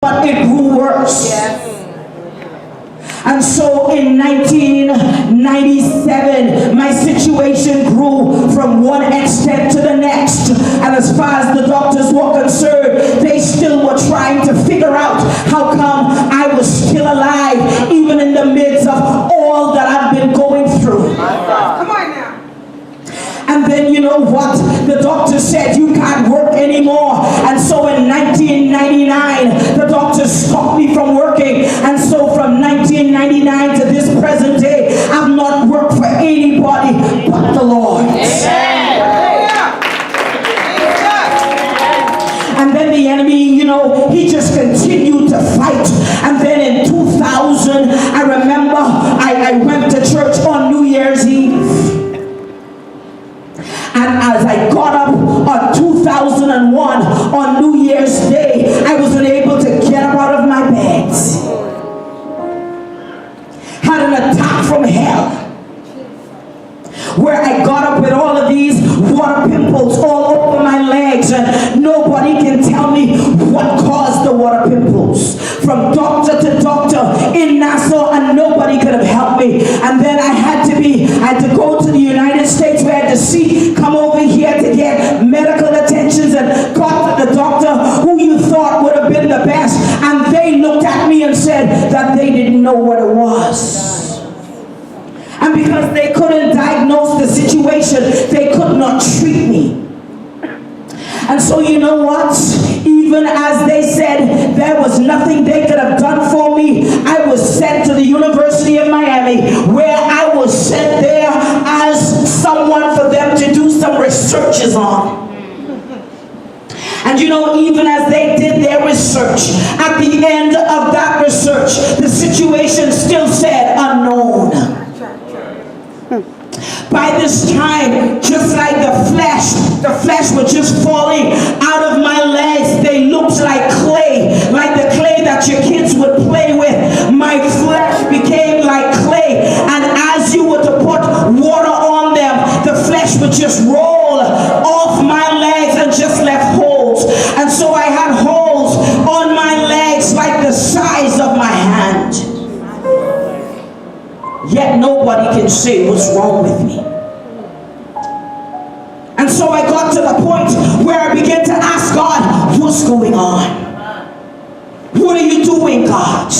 but it grew worse. Yes. And so in 1997, my situation grew from one extent to the next. And as far as the doctors were concerned, they still were trying to figure out how come I was still alive, even in the midst of all that I've been going through. Come on now. And then you know what? The doctor said you can't work anymore. And so in 1999, the doctor stopped me from working. And so from 1999 to this present day, I've not worked for anybody but the Lord. And then the enemy, you know, he just continued to fight. And then in 2000, I remember I went to church on New Year's Eve. And as I got up on 2001 on New Year's Day, I wasn't able to get up out of my bed. Had an attack from hell, where I got up with all of these water pimples all over my legs, and nobody can tell me what caused the water pimples. From doctor to doctor in Nassau, and nobody could have helped me. And then I had to go to the United States, where I had to come over here to get medical attentions, and got to the doctor who you thought would have been the best, and they looked at me and said that they didn't know what it was. And because they couldn't diagnose the situation, they could not treat me. And so you know what? Even as they said there was nothing they could have done for me, I was sent to the University of Miami, where I was sent there as someone for them to do some researches on. And you know, even as they did their research, at the end of that research, the situation still said unknown. By this time, just like the flesh was just falling out of my legs. They looked like clay, like the clay that your kids would play with. My flesh became like clay, and as you were to put water on them, the flesh would just roll off my legs and just left holes. And so I had holes on my legs like the size of my hand. Yet nobody can say what's wrong with me. And so I got to the point where I began to ask God, what's going on? What are you doing, God?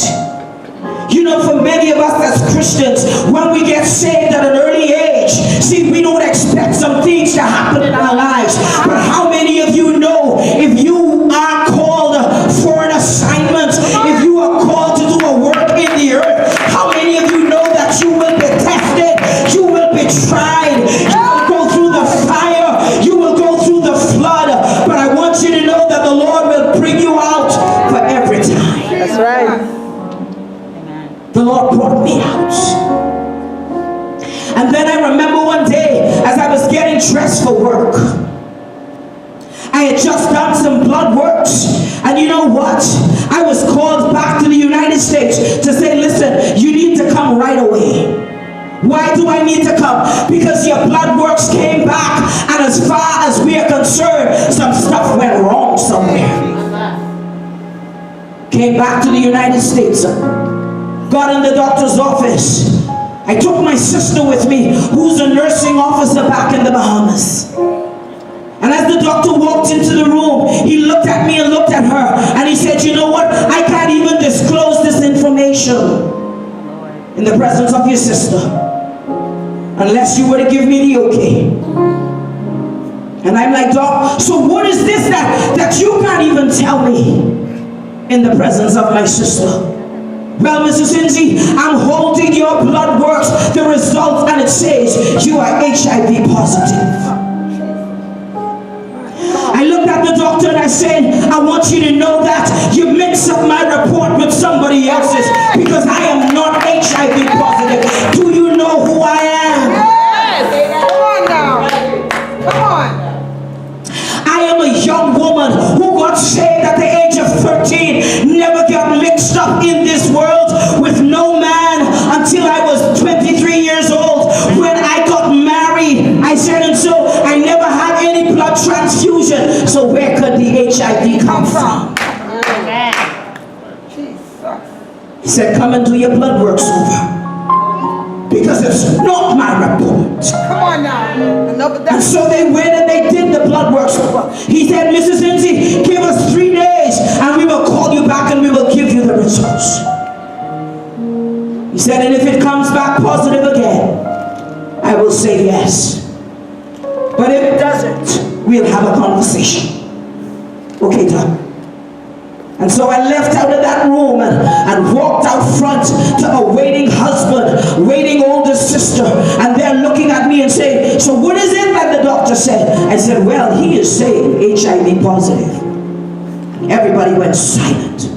You know, for many of us as Christians, when we get saved at an early age, see, we don't expect some things to happen in our lives. But how many of you know, if you are called for an assignment, if you are called to do a work in the earth, how many of you know that you will be tested, you will be tried, you will go through the fire, you will go through the flood, but I want you to know that the Lord will bring you out for every time. That's right. The Lord brought me out. And then I remember one day, as I was getting dressed for work, I had just done some blood works, and you know what? I was called back to the United States to say, listen, you need to come right away. Why do I need to come? Because your blood works came back, and as far as we are concerned, some stuff went wrong somewhere. Came back to the United States, got in the doctor's office. I took my sister with me, who's a nursing officer back in the Bahamas. And as the doctor walked into the room, he looked at me and looked at her, and he said, you know what? I can't even disclose this information in the presence of your sister unless you were to give me the okay. And I'm like, Doc, so what is this that you can't even tell me in the presence of my sister? Well, Mrs. Lindsay, I'm holding your blood works, the results, and it says you are HIV positive. I looked at the doctor and I said, I want you to know that you mix up my report with somebody else's, because I am not HIV positive. Do you know who I am? Yes. Come on now. Come on. I am a young woman who got saved at the age of 13, never got mixed up in this world with no man until I was 23 years old. When I got married, I said, and so I never had any blood transfusion. So where could the HIV come from? He said, come and do your blood works over. Because it's not my report. Come on now. Enough of And that. so they went and they did the blood works over. He said, Mrs. Lindsay, give us 3 days and we will call you back and we will give you the results. He said, and if it comes back positive again, I will say yes. But if it doesn't, we'll have a conversation. Okay, Doc. And so I left out of that room and walked out front to a waiting husband, waiting older sister, and they're looking at me and saying, so what is it that the doctor said? I said, well, he is saying HIV positive. Everybody went silent.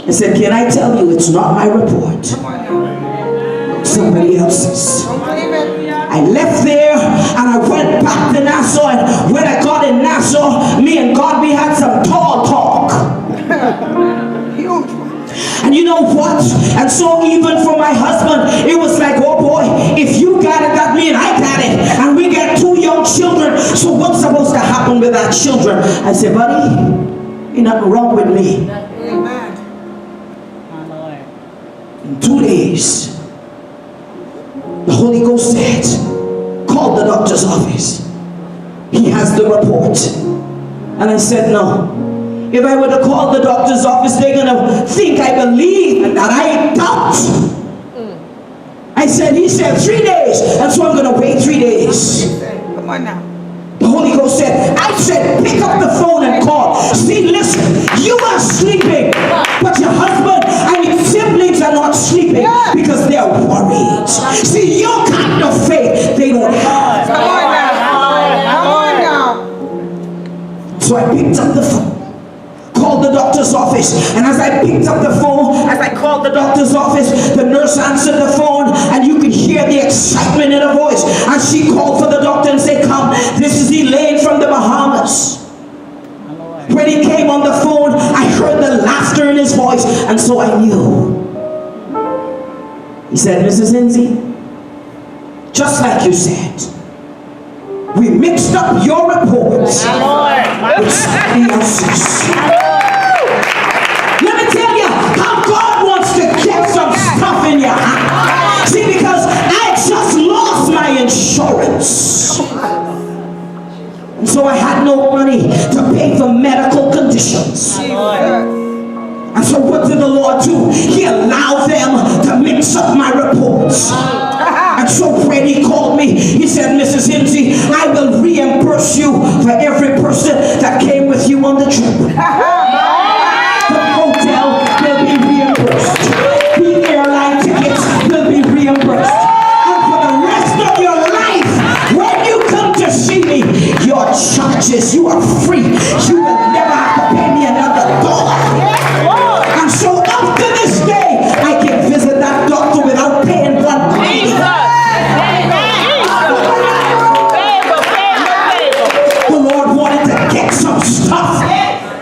I said, can I tell you, it's not my report. Come on now. Somebody else's. Don't believe it. I left there and I went back to Nassau, and when I got in Nassau, me and God, we had some tall talk. Huge. And you know what? And so even for my husband, it was like, oh boy, if you got it, that means I got it. And we got 2 young children, so what's supposed to happen with our children? I said, buddy, ain't nothing wrong with me. Amen. In 2 days, the Holy Ghost said, call the doctor's office. He has the report. And I said, no. If I were to call the doctor's office, they're going to think I believe and that I doubt. I said, he said 3 days. And so I'm going to wait 3 days. Come on now. The Holy Ghost said, I said, pick up the phone and call. See, listen, you are sleeping, but your husband and your siblings are not sleeping because they're worried. See, your kind of faith, they don't have. Come on now. Come on now. So I picked up the phone, called the doctor's office, and as I picked up the phone, as I called the doctor's office, the nurse answered the phone, and you could hear the excitement in her voice. And she called for the doctor and said, come, this is Elaine from the Bahamas. When he came on the phone, I heard the laughter in his voice, and so I knew. He said, Mrs. Lindsay, just like you said, we mixed up your reports with somebody else's. Let me tell you how God wants to get some stuff in your hand. See, because I just lost my insurance. And so I had no money to pay for medical conditions. And so what did the Lord do? He allowed them to mix up my reports. And so when he called me, he said, Mrs. Lindsay, I will reimburse you for every person that came with you on the trip. The hotel will be reimbursed. The airline tickets will be reimbursed. And for the rest of your life, when you come to see me, your charges, you are free. You will never have to pay me another dollar. And so up to this day, I can visit that doctor without paying one penny. The Lord wanted to get some stuff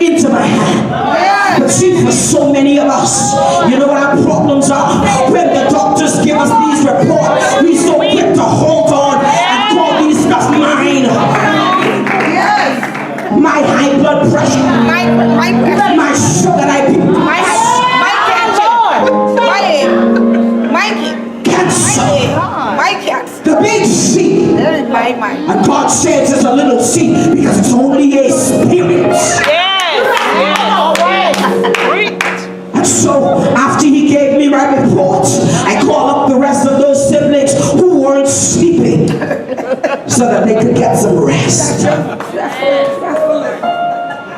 into my hand. But see, for so many of us, you know what our problems are? When the doctors give us these reports, we so quick to hold on and call these stuff mine. My high blood pressure, my sugar diabetes, cancer, the big C. And God says it's a little C because it's only a spirit. And so after he gave me my report, I called up the rest of those siblings who weren't sleeping so that they could get some rest.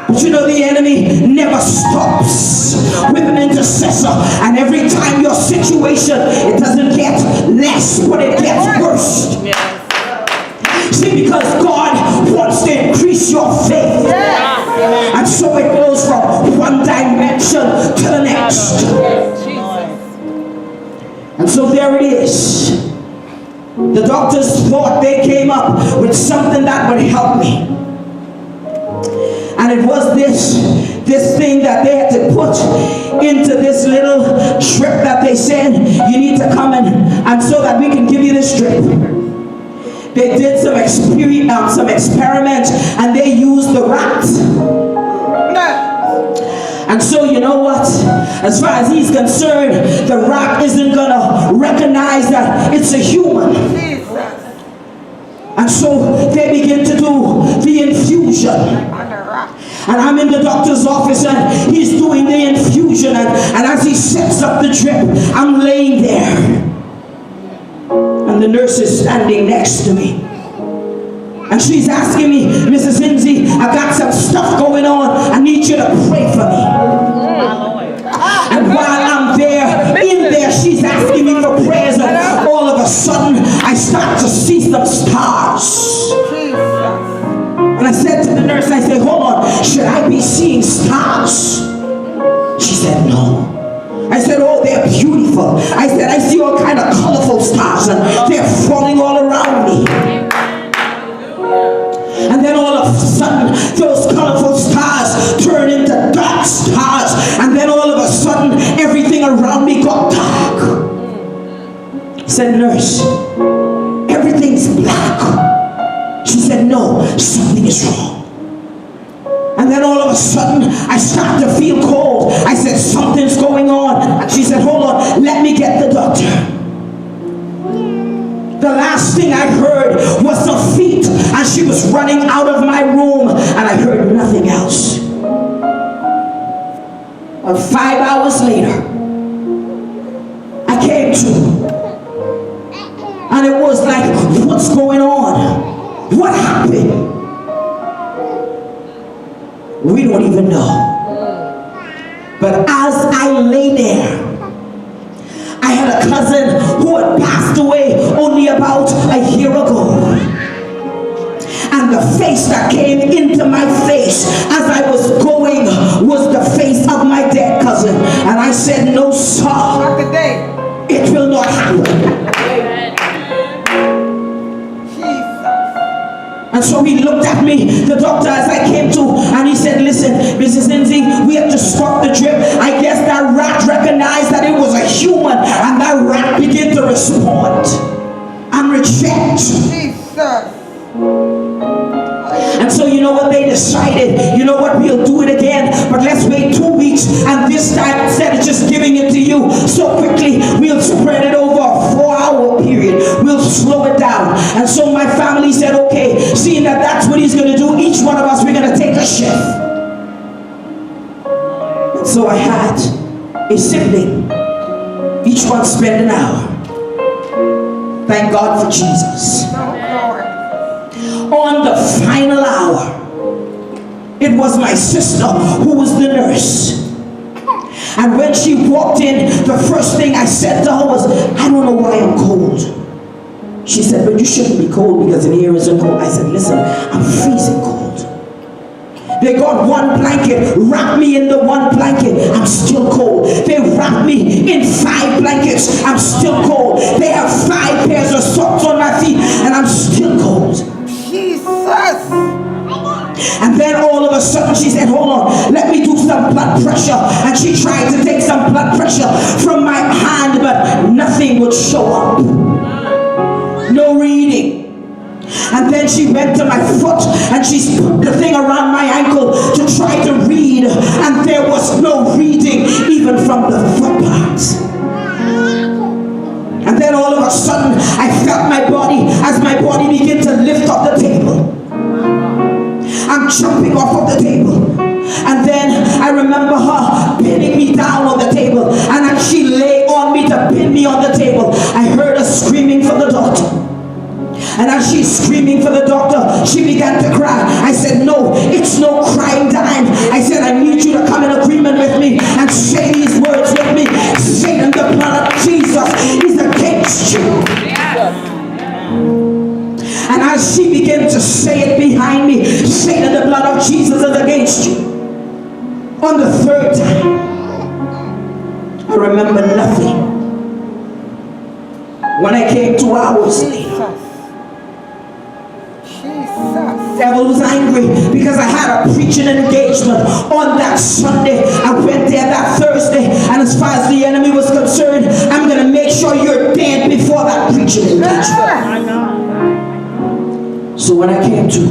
But you know, the enemy never stops with an intercessor, and every time your situation, it doesn't get less, but it gets worse. See, because God wants to increase your faith. And so it goes from one dimension to the next. And so there it is. The doctors thought they came up with something that would help me. And it was this thing that they had to put into this little strip that they said, you need to come and so that we can give you this strip. They did some experiments and they used the rat. And so you know what? As far as he's concerned, the rock isn't gonna recognize that it's a human. Jesus. And so they begin to do the infusion. On the rock. And I'm in the doctor's office and he's doing the infusion. And as he sets up the drip, I'm laying there. And the nurse is standing next to me. And she's asking me, Mrs. Lindsay, I got some stuff going on. I need you to pray for me. And while I'm there, in there, she's asking me for prayers. And all of a sudden, I start to see some stars. Jesus. And I said to the nurse, I said, hold on, should I be seeing stars? She said, no. I said, oh, they're beautiful. I said, I see all kind of colorful stars and they're falling all around me. And then all of a sudden, those colorful stars turn into dark stars. And then all of a sudden, everything around me got dark. I said, nurse, everything's black. She said, no, something is wrong. And then all of a sudden, I start to feel cold. I said, something's going on. And she said, hold on, let me get the doctor. The last thing I heard was some feet, and she was running out of my room, and I heard nothing else. But 5 hours later, I came to, and it was like, what's going on? What happened? We don't even know. But as I lay there, I had a cousin who had passed away only about a year ago. And the face that came into my face as I was going was the face of my dead cousin. And I said, no, sir, Not today. it will not happen. And so he looked at me, the doctor, as I came to, and he said, listen, Mrs. Lindsay, we have to stop the drip. I guess that rat recognized that it was a human, and that rat began to respond and reject. Jesus. And so you know what they decided? You know what? We'll do it again, but let's wait 2 weeks, and this time, instead of just giving it to you so quickly, we'll spread it over a 4-hour period. We'll slow it down. And so my family said, okay, seeing that that's what he's going to do, each one of us, we're going to take a shift. And so I had a sibling. Each one spent an hour. Thank God for Jesus. On the final hour, it was my sister who was the nurse. And when she walked in, the first thing I said to her was, I don't know why I'm cold. She said, but you shouldn't be cold because in here isn't cold. I said, listen, I'm freezing cold. They got one blanket, wrapped me in the one blanket, I'm still cold. They wrapped me in 5 blankets, I'm still cold. They have 5 pairs of socks on my feet, and I'm still cold. Jesus. And then all of a sudden she said, hold on, let me do some blood pressure. And she tried to take some blood pressure from my hand, but nothing would show up. No reading. And then she went to my foot and she put the thing around my ankle to try to read, and there was no reading even from the foot parts. And then all of a sudden I felt my body, as my body began to lift up the table. I'm jumping off of the table. And then I remember her pinning me down on the table, and as she lay on me to pin me on the table, I heard her screaming for the doctor. And as she's screaming for the doctor, she began to cry. I said, no, it's no crying time. I said, I need you to come in agreement with me and say these words with me. Satan, the blood of Jesus is against you. And as she began to say it behind me, Satan, the blood of Jesus is against you. On the 3rd time, I remember nothing. When I came 2 hours later, the devil was angry because I had a preaching engagement on that Sunday. I went there that Thursday, and as far as the enemy was concerned, I'm going to make sure you're dead before that preaching engagement. So when I came to,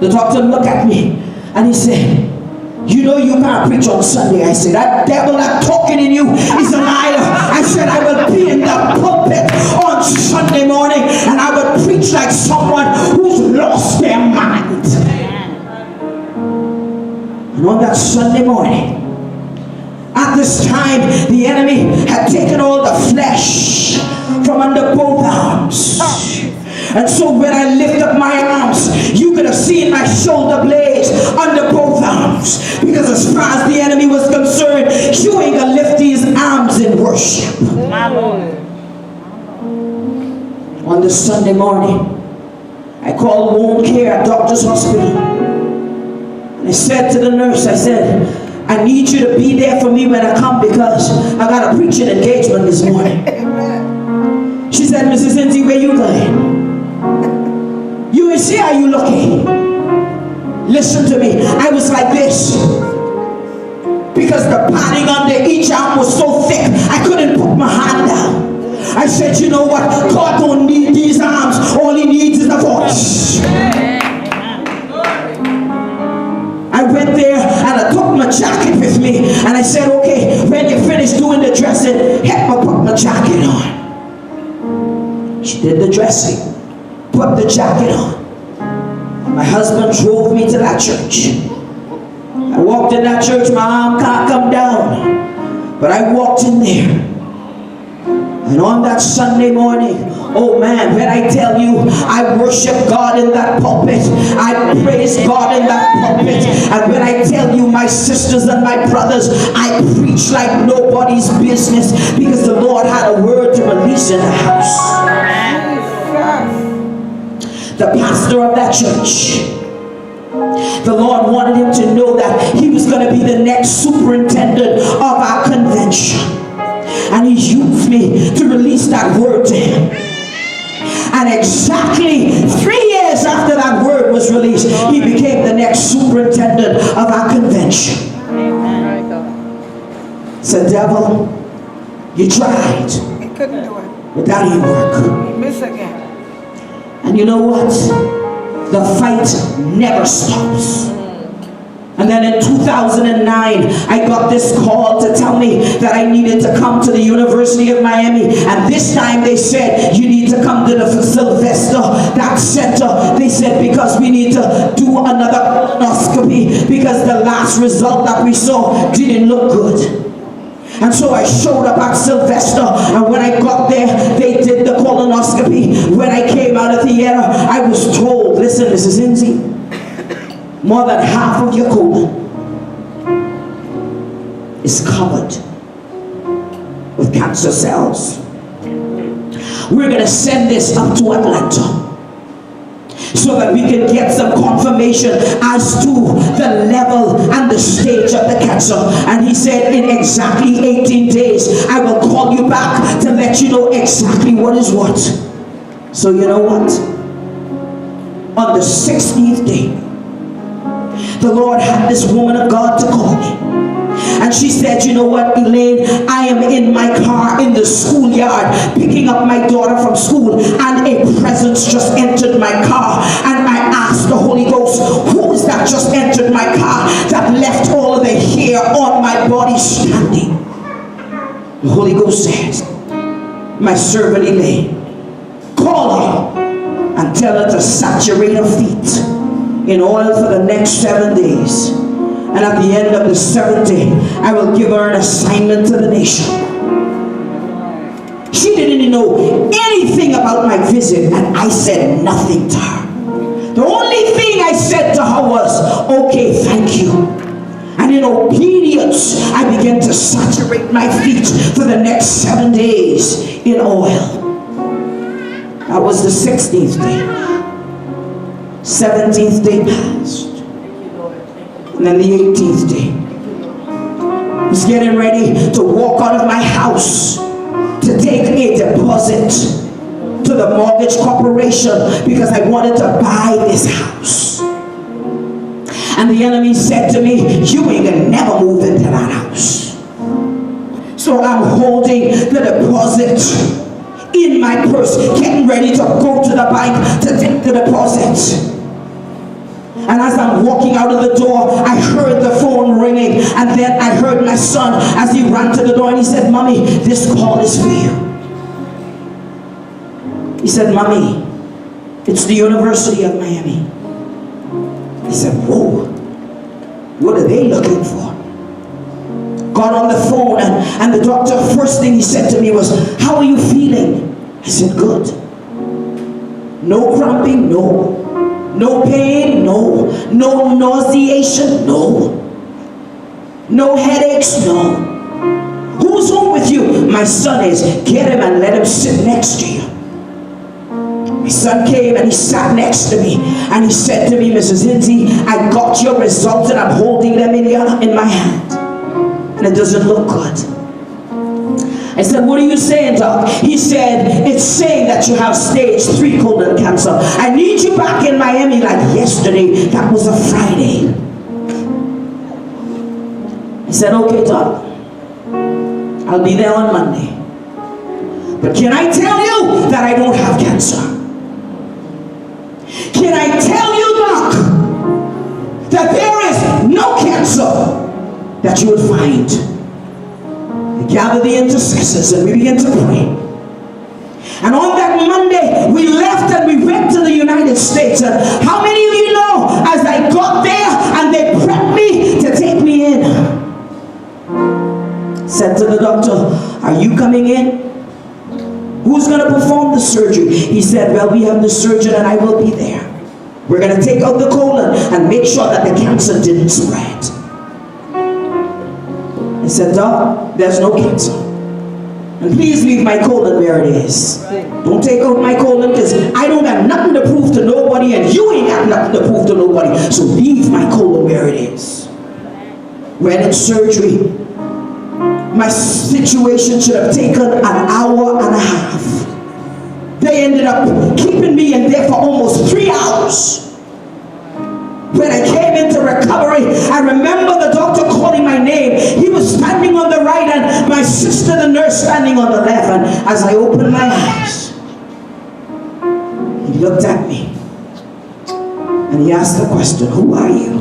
the doctor looked at me and he said, You know you can't preach on Sunday. I said, that devil that talking in you is a liar. I said, I will be in the pulpit on Sunday morning and I will preach like someone who's lost their mind. And on that Sunday morning, at this time, the enemy had taken all the flesh from under both arms. And so when I lift up my arms, you could have seen my shoulder blades under both arms. Because as far as the enemy was concerned, you ain't gonna lift these arms in worship. On this Sunday morning, I called wound care at Doctor's Hospital. And I said to the nurse, I said, I need you to be there for me when I come because I got a preaching engagement this morning. She said, Mrs. Lindsay, where you going? You will see how you looking. Listen to me. I was like this because the padding under each arm was so thick I couldn't put my hand down. I said, you know what? God don't need these arms. All he needs is a voice. I went there and I took my jacket with me and I said, okay, when you finish doing the dressing, help me put my jacket on. She did the dressing, put the jacket on. My husband drove me to that church. I walked in that church, my arm can't come down. But I walked in there. And on that Sunday morning, oh man, when I tell you, I worship God in that pulpit. I praise God in that pulpit. And when I tell you, my sisters and my brothers, I preach like nobody's business because the Lord had a word to release in the house. The pastor of that church, the Lord wanted him to know that he was going to be the next superintendent of our convention. And he used me to release that word to him. And exactly 3 years after that word was released, he became the next superintendent of our convention. Said, devil, you tried. He couldn't do it. But that didn't work. He missed again. And you know what? The fight never stops. And then in 2009, I got this call to tell me that I needed to come to the University of Miami. And this time they said, you need to come to the Sylvester, that center. They said, because we need to do another colonoscopy because the last result that we saw didn't look good. And so I showed up at Sylvester, and when I got there, they did the colonoscopy. When I came out of the theater, I was told, listen, Mrs. Lindsay, more than half of your colon is covered with cancer cells. We're going to send this up to Atlanta so that we can get some confirmation as to the level and the stage of the cancer. And he said, in exactly 18 days, I will call you back to let you know exactly what is what. So you know what? On the 16th day, the Lord had this woman of God to call me. And she said, you know what, Elaine, I am in my car in the schoolyard picking up my daughter from school, and a presence just entered my car. And I asked the Holy Ghost, who is that just entered my car that left all of the hair on my body standing? The Holy Ghost says, my servant Elaine, call her and tell her to saturate her feet in oil for the next 7 days. And at the end of the 7th day, I will give her an assignment to the nation. She didn't know anything about my visit, and I said nothing to her. The only thing I said to her was, okay, thank you. And in obedience, I began to saturate my feet for the next 7 days in oil. That was the 16th day. 17th day passed. And then the 18th day. I was getting ready to walk out of my house to take a deposit to the mortgage corporation because I wanted to buy this house. And the enemy said to me, you ain't gonna never move into that house. So I'm holding the deposit in my purse, getting ready to go to the bank to take the deposit. And as I'm walking out of the door, I heard the phone ringing. And then I heard my son as he ran to the door and he said, "Mommy, this call is for you." He said, "Mommy, it's the University of Miami." He said, "Whoa, what are they looking for?" Got on the phone and the doctor, first thing he said to me was, "How are you feeling?" I said, "Good." No cramping, no. No pain, no. No nauseation, no. No headaches, no. Who's home with you? My son is. Get him and let him sit next to you. My son came and he sat next to me and he said to me, "Mrs. Lindsay, I got your results and I'm holding them in my hand. And it doesn't look good." I said, "What are you saying, Doc?" He said, "It's saying that you have stage 3 colon cancer. I need you back in Miami like yesterday." That was a Friday. I said, "Okay, Doc. I'll be there on Monday. But can I tell you that I don't have cancer? Can I tell you, Doc, that there is no cancer that you would find?" We gathered the intercessors and we began to pray. And on that Monday, we left and we went to the United States. And how many of you know, as I got there and they prepped me to take me in, said to the doctor, "Are you coming in? Who's going to perform the surgery?" He said, "Well, we have the surgeon and I will be there. We're going to take out the colon and make sure that the cancer didn't spread." I said, "Doc, there's no cancer. And please leave my colon where it is. Don't take out my colon because I don't got nothing to prove to nobody and you ain't got nothing to prove to nobody. So leave my colon where it is." Went in surgery. My situation should have taken an hour and a half. They ended up keeping me in there for almost 3 hours. When I came into recovery, I remember the doctor calling my name. He was standing on the right and my sister, the nurse, standing on the left. And as I opened my eyes, he looked at me and he asked the question, "Who are you?"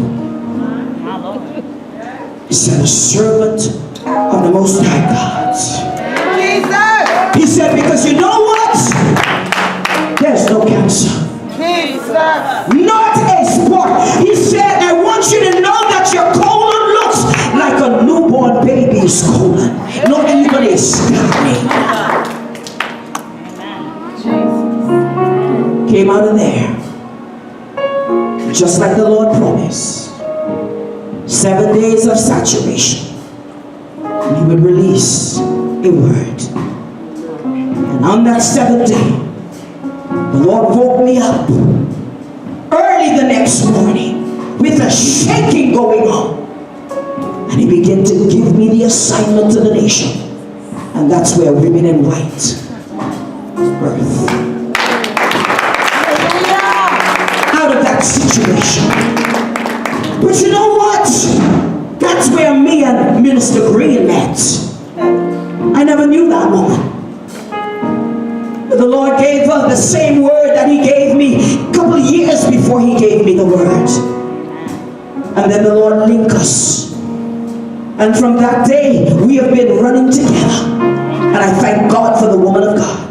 He said, "A servant of the Most High God." Jesus. He said, "Because you know what? There's no cancer. Jesus. Not a spot." He said, "I want you to know that your colon looks like a newborn baby's colon. Not even a scarring." Came out of there, just like the Lord promised. 7 days of saturation. And He would release a word. And on that 7th day, the Lord woke me up early the next morning with a shaking going on. And He began to give me the assignment to the nation. And that's where Women in White birth. Out of that situation. But you know what? That's where me and Minister Green met. I never knew that woman. The Lord gave her the same word that He gave me a couple of years before He gave me the word. And then the Lord linked us. And from that day, we have been running together. And I thank God for the woman of God.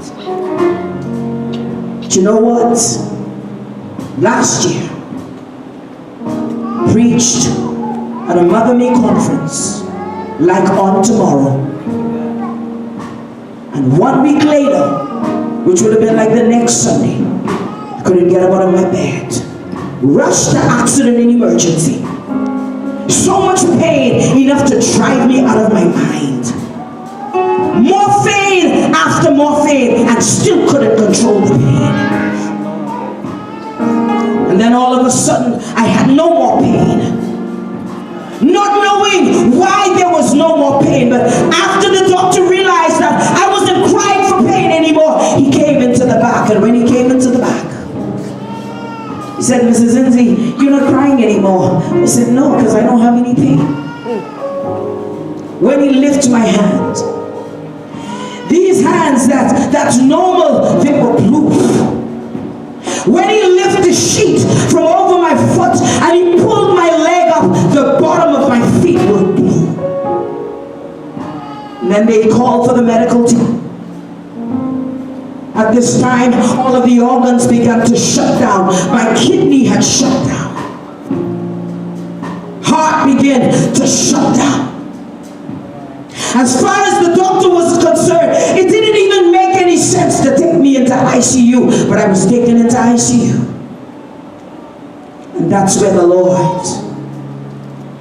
But you know what? Last year, preached at a Mother Me conference like on tomorrow. And 1 week later, which would have been like the next Sunday, I couldn't get up out of my bed. Rushed to accident and emergency. So much pain, enough to drive me out of my mind. Morphine after morphine, and still couldn't control the pain. And then all of a sudden, I had no more pain. Not knowing why there was no more pain, but after the doctor realized that I wasn't crying for pain anymore, he came into the back. And when he came into the back, he said, "Mrs. Lindsay, you're not crying anymore." I said, "No, because I don't have any pain." When he lifted my hand, these hands that's normal, they were blue. When he lifted the sheet from over my foot And then they called for the medical team. At this time, all of the organs began to shut down. My kidney had shut down. Heart began to shut down. As far as the doctor was concerned, it didn't even make any sense to take me into ICU, but I was taken into ICU. And that's where the Lord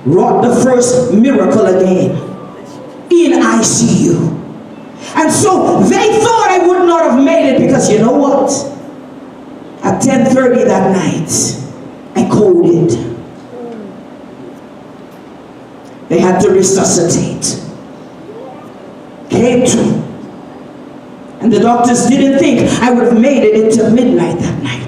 wrought the first miracle again, in ICU. And so they thought I would not have made it, because you know what? At 10:30 that night, I coded. They had to resuscitate. Came to. And the doctors didn't think I would have made it into midnight that night.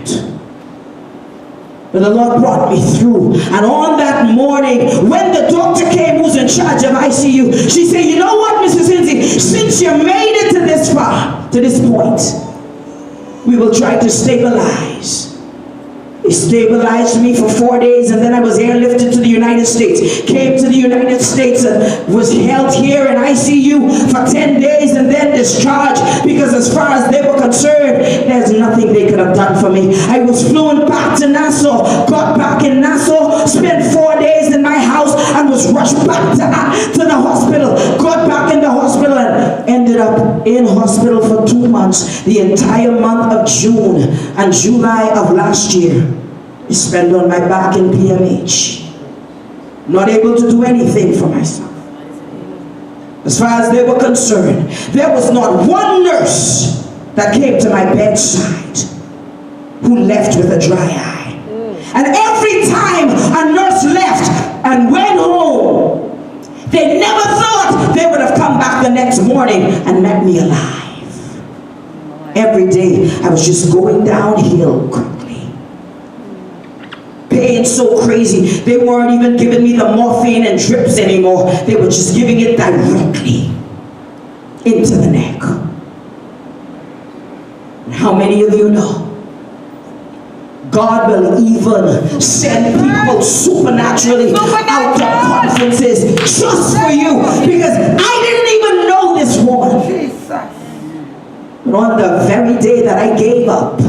But the Lord brought me through. And on that morning, when the doctor came who's in charge of ICU, she said, you know what, Mrs. Lindsay, since you made it to this far, to this point, we will try to stabilize. They stabilized me for 4 days, and then I was airlifted to the United States. Came to the United States and was held here in ICU for 10 days and then discharged, because as far as they were concerned, there's nothing they could have done for me. I was flown back to Nassau, got back in Nassau, spent 4 days in my house, and was rushed back to the hospital. Got back in the hospital and ended up in hospital for 2 months. The entire month of June and July of last year is spent on my back in PMH. Not able to do anything for myself. As far as they were concerned, there was not one nurse that came to my bedside who left with a dry eye. And every time a nurse left and went home, they never thought they would have come back the next morning and met me alive. Every day I was just going downhill quickly. Pain so crazy, they weren't even giving me the morphine and drips anymore. They were just giving it directly into the neck. And how many of you know God will even send people supernaturally out to conferences just for you? Because I didn't even know this woman. But on the very day that I gave up,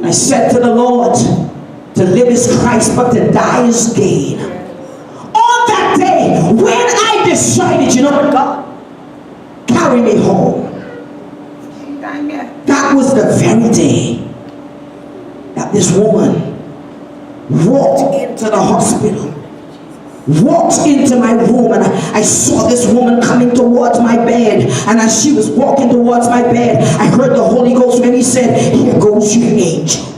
I said to the Lord, to live is Christ, but to die is gain. On that day, when I decided, you know what, God, carry me home. That was the very day that this woman walked into the hospital, walked into my room, and I saw this woman coming towards my bed. And as she was walking towards my bed, I heard the Holy Ghost when he said, here goes your angel.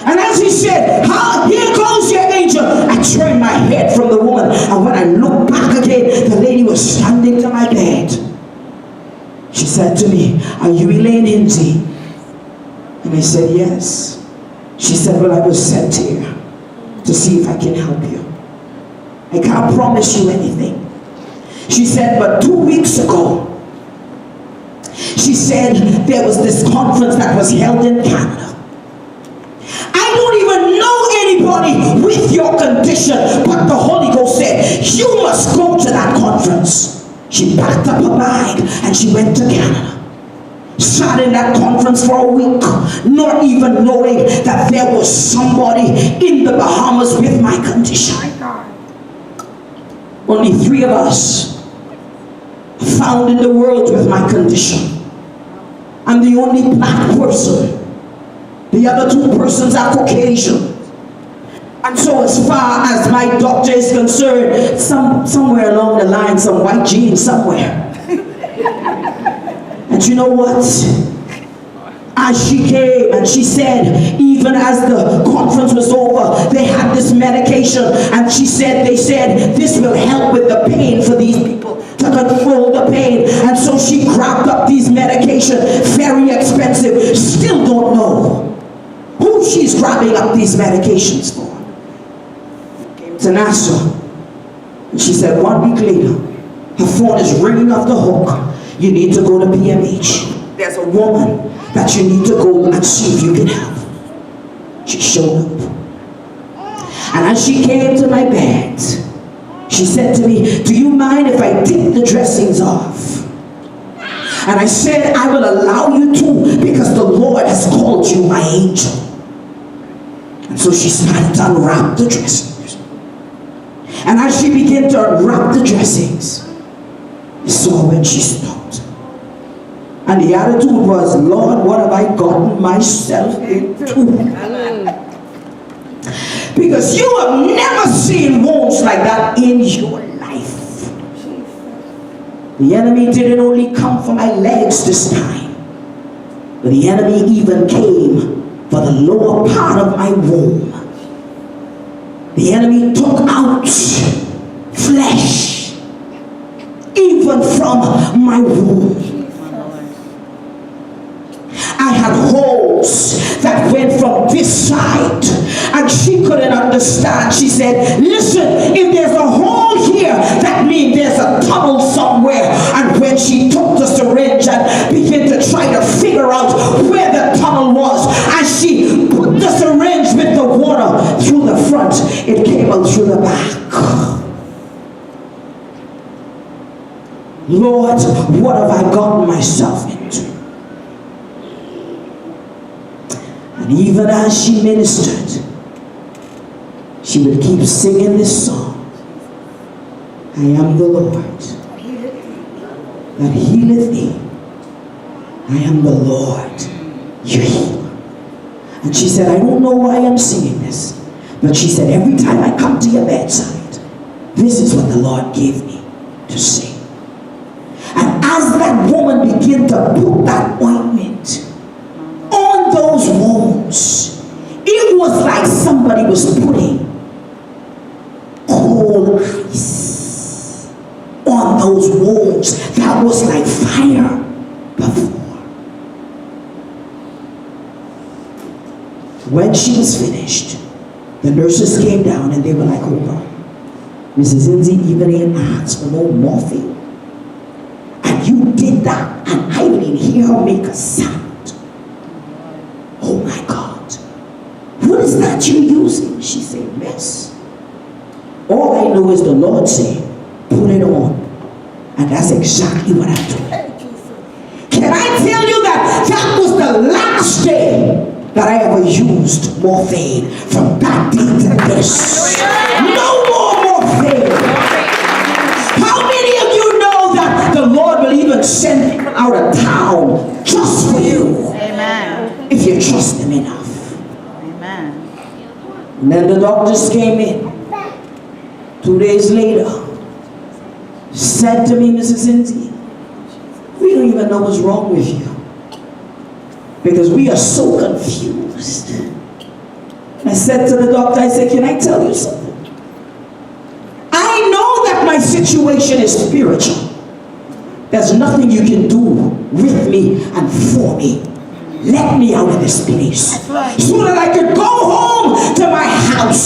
And as he said, here goes your angel, I turned my head from the woman. And when I looked back again, the lady was standing to my bed. She said to me, are you Elaine Lindsay? And I said, yes. She said, well, I was sent here to see if I can help you. I can't promise you anything. She said, but 2 weeks ago, she said there was this conference that was held in Canada. I don't even know anybody with your condition, but the Holy Ghost said, you must go to that conference. She packed up her bag and she went to Canada. Sat in that conference for a week, not even knowing that there was somebody in the Bahamas with my condition. Only 3 of us found in the world with my condition. I'm the only black person. The other 2 persons are Caucasian. And so as far as my doctor is concerned, somewhere along the line, some white gene somewhere. And you know what? As she came and she said, even as the conference was over, they had this medication, and they said this will help with the pain for these people, to control the pain. And so she grabbed up these medication, very expensive. Still don't know who she's grabbing up these medications for. Came to Nassau, and she said 1 week later, her phone is ringing off the hook. You need to go to PMH. There's a woman that you need to go and see if you can help. She showed up. And as she came to my bed, she said to me, do you mind if I take And I said, I will allow you to, because the Lord has called you my angel. And so she started to unwrap the dressings. And as she began to unwrap the dressings, I saw when she stopped. And the attitude was, Lord, what have I gotten myself into? Because you have never seen wounds like that in your life. The enemy didn't only come for my legs this time, but the enemy even came for the lower part of my womb. The enemy took out flesh, even from my womb. I had holes that went from this side, and she couldn't understand. She said, listen, if there's a hole here, that means there's a tunnel somewhere. And when she took the syringe and began to try to figure out where the tunnel was, as she put the syringe with the water through the front, it came out through the back. Lord, what have I gotten myself into? And even as she ministered, she would keep singing this song. I am the Lord that healeth thee. I am the Lord, your healer. And she said, I don't know why I'm singing this, but she said, every time I come to your bedside, this is what the Lord gave me to sing. And as that woman began to put that ointment on those wounds, it was like somebody was putting cold ice on those wounds that was like fire before. When she was finished, the nurses came down and they were like, hold on, Mrs. Lindsay even didn't ask for no morphine. And you did that, and I didn't hear her make a sound. Oh my God. What is that you're using? She said, miss, all I know is the Lord said, put it on. And that's exactly what I'm doing. Can I tell you that that was the last day that I ever used morphine? From that day to this, no more morphine. How many of you know that the Lord will even send people out of town just for you? Amen. If you trust Him enough. Amen. And then the doctors came in 2 days later, said to me, Mrs. Lindsay, we don't even know what's wrong with you, because we are so confused. I said to the doctor, I said, can I tell you something? I know that my situation is spiritual. There's nothing you can do with me and for me. Let me out of this place so that I could go home to my house.